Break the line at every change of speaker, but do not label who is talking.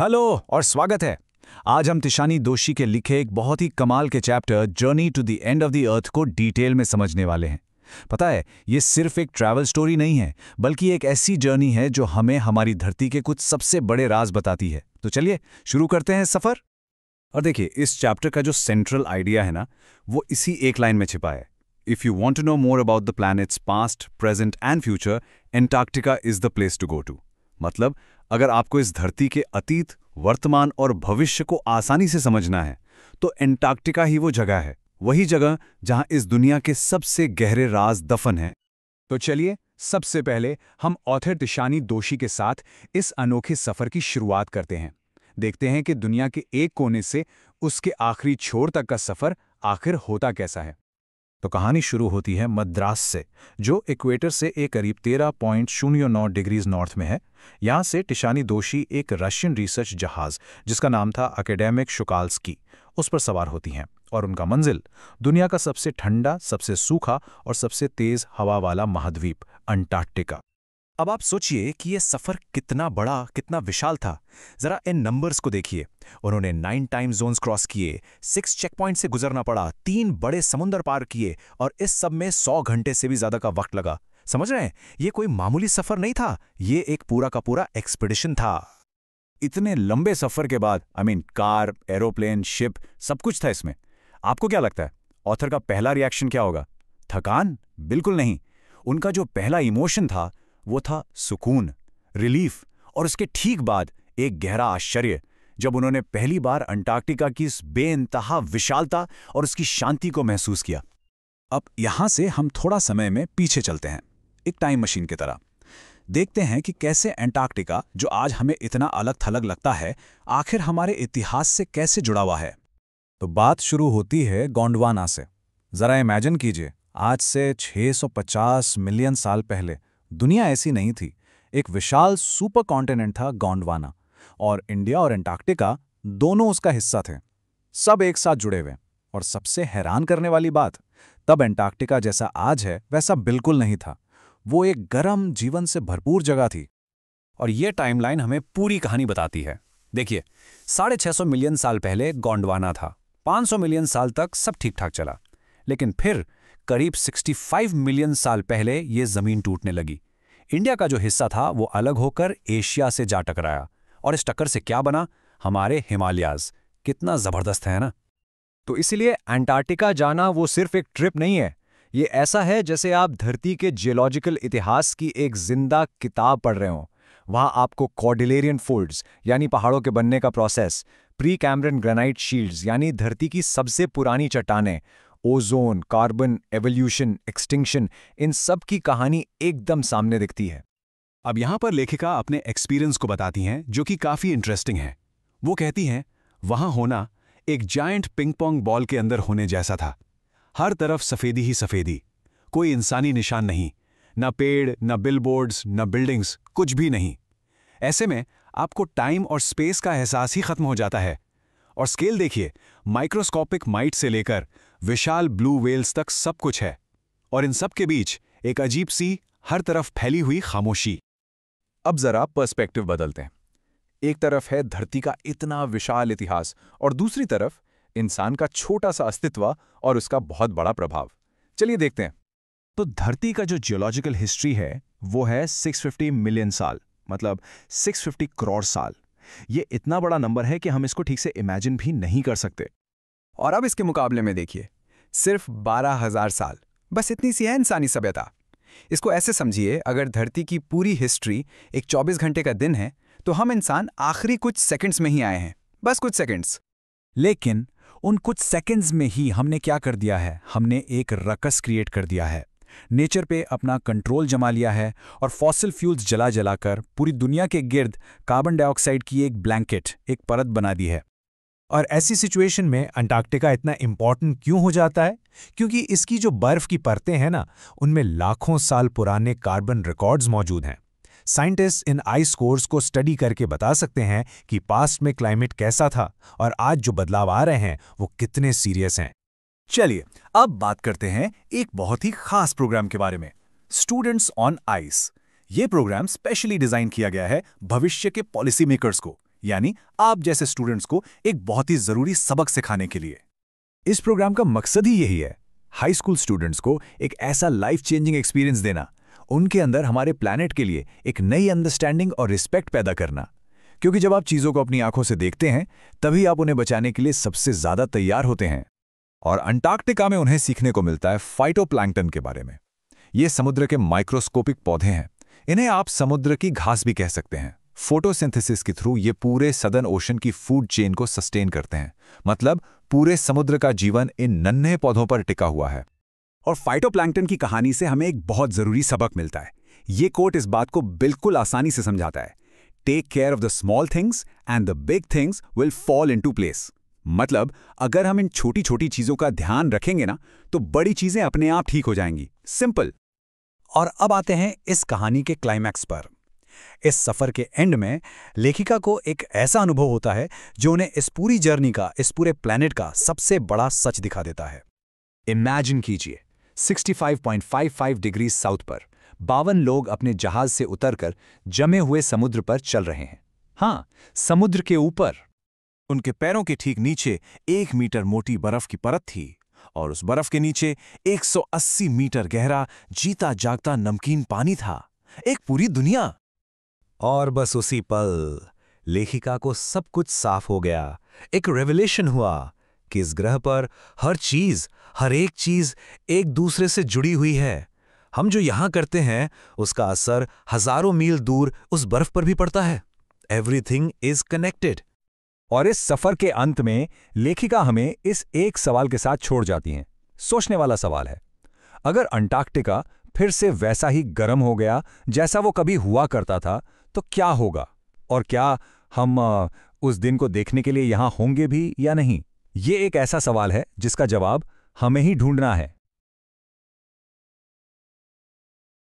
Hello और स्वागत है। आज हम तिशानी दोशी के लिखे एक बहुत ही कमाल के chapter journey to the end of the earth को डिटेल में समझने वाले हैं। पता है, ये सिर्फ एक ट्रैवल स्टोरी नहीं है, बल्कि एक ऐसी जर्नी है जो हमें हमारी धरती के कुछ सबसे बड़े राज बताती है। तो चलिए शुरू करते हैं सफर। और देखिए, इस चैप्टर का जो सेंट्रल आइडिया है ना, वो इसी एक लाइन में छिपा है। If you want to know more about the planet's past, present and future, Antarctica is the place to go to. मतलब, अगर आपको इस धरती के अतीत, वर्तमान और भविष्य को आसानी से समझना है, तो एंटार्क्टिका ही वो जगह है, वही जगह जहां इस दुनिया के सबसे गहरे राज दफन हैं। तो चलिए, सबसे पहले हम ऑथर तिशानी दोशी के साथ इस अनोखे सफर की शुरुआत करते हैं। देखते हैं कि दुनिया के एक कोने से उसके आखिरी छोर तक का सफर आखिर होता कैसा है। तो कहानी शुरू होती है मद्रास से, जो इक्वेटर से एक करीब 13.09 डिग्रीज नॉर्थ में है। यहाँ से तिशानी दोशी एक रशियन रिसर्च जहाज जिसका नाम था एकेडेमिक शुकाल्स्की, उस पर सवार होती हैं और उनका मंजिल दुनिया का सबसे ठंडा, सबसे सूखा और सबसे तेज हवा वाला महाद्वीप अंटार्कटिका। अब आप सोचिए कि यह सफर कितना बड़ा, कितना विशाल था। जरा इन नंबर्स को देखिए। उन्होंने 9 टाइम जोन्स क्रॉस किए, 6 चेक पॉइंट से गुजरना पड़ा, 3 बड़े समुद्र पार किए और इस सब में 100 घंटे से भी ज्यादा का वक्त लगा। समझ रहे हैं, ये कोई मामूली सफर नहीं था, ये एक पूरा का पूरा एक्सपीडिशन था। इतने लंबे सफर के बाद कार, एरोप्लेन, शिप, सब कुछ था इसमें। आपको क्या लगता है, ऑथर का पहला रिएक्शन क्या होगा? थकान? बिल्कुल नहीं। उनका जो पहला इमोशन था वो था सुकून, रिलीफ, और उसके ठीक बाद एक गहरा आश्चर्य, जब उन्होंने पहली बार अंटार्कटिका की इस बेइंतहा विशालता और उसकी शांति को महसूस किया। अब यहां से हम थोड़ा समय में पीछे चलते हैं, एक टाइम मशीन की तरह। देखते हैं कि कैसे अंटार्कटिका, जो आज हमें इतना अलग थलग लगता है, आखिर हमारे इतिहास से कैसे जुड़ा हुआ है। तो बात शुरू होती है गोंडवाना से। जरा इमेजिन कीजिए, आज से 650 मिलियन साल पहले दुनिया ऐसी नहीं थी। एक विशाल सुपर कॉन्टिनेंट था गोंडवाना, और इंडिया और अंटार्कटिका दोनों उसका हिस्सा थे, सब एक साथ जुड़े हुए। और सबसे हैरान करने वाली बात, तब अंटार्कटिका जैसा आज है वैसा बिल्कुल नहीं था। वो एक गर्म, जीवन से भरपूर जगह थी। और ये टाइमलाइन हमें पूरी कहानी बताती है। देखिए, 650 मिलियन साल पहले गोंडवाना था। 500 मिलियन साल तक सब ठीक ठाक चला, लेकिन फिर करीब 65 मिलियन साल पहले ये जमीन टूटने लगी। इंडिया का जो हिस्सा था वो अलग होकर एशिया से जा टकराया, और इस टक्कर से क्या बना? हमारे हिमालयाज। कितना जबरदस्त है ना। तो इसलिए अंटार्कटिका जाना वो सिर्फ एक ट्रिप नहीं है, ये ऐसा है जैसे आप धरती के जियोलॉजिकल इतिहास की एक जिंदा किताब पढ़ रहे हो। वहां आपको कॉर्डिलेरियन फोल्ड्स यानी पहाड़ों के बनने का process, pre Cambrian granite shields यानी धरती की सबसे पुरानी चट्टानें, ओजोन, कार्बन, एवोल्यूशन, एक्सटिंक्शन, इन सब की कहानी एकदम सामने दिखती है। अब यहां पर लेखिका अपने एक्सपीरियंस को बताती हैं, जो कि काफी इंटरेस्टिंग है। वो कहती हैं, वहां होना एक जायंट पिंग पोंग बॉल के अंदर होने जैसा था। हर तरफ सफेदी ही सफेदी, कोई इंसानी निशान नहीं, न पेड़, न बिलबोर्ड्स, न बिल्डिंग्स, कुछ भी नहीं। ऐसे में आपको टाइम और स्पेस का एहसास ही खत्म हो जाता है। और स्केल देखिए, माइक्रोस्कोपिक माइट से लेकर विशाल ब्लू व्हेल्स तक सब कुछ है, और इन सब के बीच एक अजीब सी, हर तरफ फैली हुई खामोशी। अब जरा पर्सपेक्टिव बदलते हैं। एक तरफ है धरती का इतना विशाल इतिहास, और दूसरी तरफ इंसान का छोटा सा अस्तित्व और उसका बहुत बड़ा प्रभाव। चलिए देखते हैं। तो धरती का जो जियोलॉजिकल हिस्ट्री है वो है 650 मिलियन साल, मतलब 650 करोड़ साल। ये इतना बड़ा नंबर है कि हम इसको ठीक से इमेजिन भी नहीं कर सकते। और अब इसके मुकाबले में देखिए, सिर्फ 12,000 साल, बस इतनी सी है इंसानी सभ्यता। इसको ऐसे समझिए, अगर धरती की पूरी हिस्ट्री एक 24 घंटे का दिन है, तो हम इंसान आखिरी कुछ सेकंड्स में ही आए हैं, बस कुछ सेकंड्स। लेकिन उन कुछ सेकंड्स में ही हमने क्या कर दिया है? हमने एक रकस क्रिएट कर दिया है, नेचर पे अपना कंट्रोल जमा लिया है, और फॉसिल फ्यूल्स जला जलाकर पूरी दुनिया के गिर्द कार्बन डाइऑक्साइड की एक ब्लैंकेट, एक परत बना दी है। और ऐसी सिचुएशन में अंटार्कटिका इतना इंपॉर्टेंट क्यों हो जाता है? क्योंकि इसकी जो बर्फ की परतें हैं ना, उनमें लाखों साल पुराने कार्बन रिकॉर्ड्स मौजूद हैं। साइंटिस्ट इन आइस कोर्स को स्टडी करके बता सकते हैं कि पास्ट में क्लाइमेट कैसा था और आज जो बदलाव आ रहे हैं वो कितने सीरियस हैं। चलिए अब बात करते हैं एक बहुत ही खास प्रोग्राम के बारे में, स्टूडेंट्स ऑन आइस। ये प्रोग्राम स्पेशली डिजाइन किया गया है भविष्य के पॉलिसी मेकर्स को, यानी आप जैसे स्टूडेंट्स को एक बहुत ही जरूरी सबक सिखाने के लिए। इस प्रोग्राम का मकसद ही यही है, हाई स्कूल स्टूडेंट्स को एक ऐसा लाइफ चेंजिंग एक्सपीरियंस देना, उनके अंदर हमारे प्लैनेट के लिए एक नई अंडरस्टैंडिंग और रिस्पेक्ट पैदा करना। क्योंकि जब आप चीज़ों को अपनी आंखों से देखते हैं, तभी आप उन्हें बचाने के लिए सबसे ज़्यादा तैयार होते हैं। और अंटार्कटिका में उन्हें सीखने को मिलता है फाइटोप्लैंक्टन के बारे में। ये समुद्र के माइक्रोस्कोपिक पौधे हैं। इन्हें आप समुद्र की घास भी कह सकते हैं। फोटोसिंथेसिस के थ्रू ये पूरे सदर्न ओशन की फूड चेन को सस्टेन करते हैं। मतलब पूरे समुद्र का जीवन इन नन्हे पौधों पर टिका हुआ है।
और फाइटोप्लैंक्टन की कहानी से हमें एक बहुत जरूरी सबक मिलता है। ये कोट इस बात को बिल्कुल आसानी से समझाता है। Take care of the small things and the big things will fall into place. मतलब अगर हम इन छोटी छोटी चीजों का ध्यान रखेंगे ना, तो बड़ी चीजें अपने आप ठीक हो जाएंगी। सिंपल। और अब आते हैं इस कहानी के क्लाइमैक्स पर। इस सफर के एंड में लेखिका को एक ऐसा अनुभव होता है जो उन्हें इस पूरी जर्नी का, इस पूरे प्लैनेट का सबसे बड़ा सच दिखा देता है। इमेजिन कीजिए 65.55 डिग्री साउथ पर 52 लोग अपने जहाज से उतरकर जमे हुए समुद्र पर चल रहे हैं। हाँ, समुद्र के ऊपर।
उनके पैरों के ठीक नीचे 1 मीटर मोटी बर्फ की परत थी और उस बर्फ के नीचे 180 मीटर गहरा जीता जागता नमकीन पानी था। एक पूरी दुनिया।
और बस उसी पल लेखिका को सब कुछ साफ हो गया। एक रेवलेशन हुआ कि इस ग्रह पर हर चीज, हर एक चीज एक दूसरे से जुड़ी हुई है। हम जो यहां करते हैं उसका असर हजारों मील दूर उस बर्फ पर भी पड़ता है। Everything is connected. और इस सफर के अंत में लेखिका हमें इस एक सवाल के साथ छोड़ जाती हैं। सोचने वाला सवाल है, अगर अंटार्कटिका फिर से वैसा ही गर्म हो गया जैसा वो कभी हुआ करता था, तो क्या होगा? और क्या हम उस दिन को देखने के लिए यहां होंगे भी या नहीं? ये एक ऐसा सवाल है जिसका जवाब हमें ही ढूंढना है।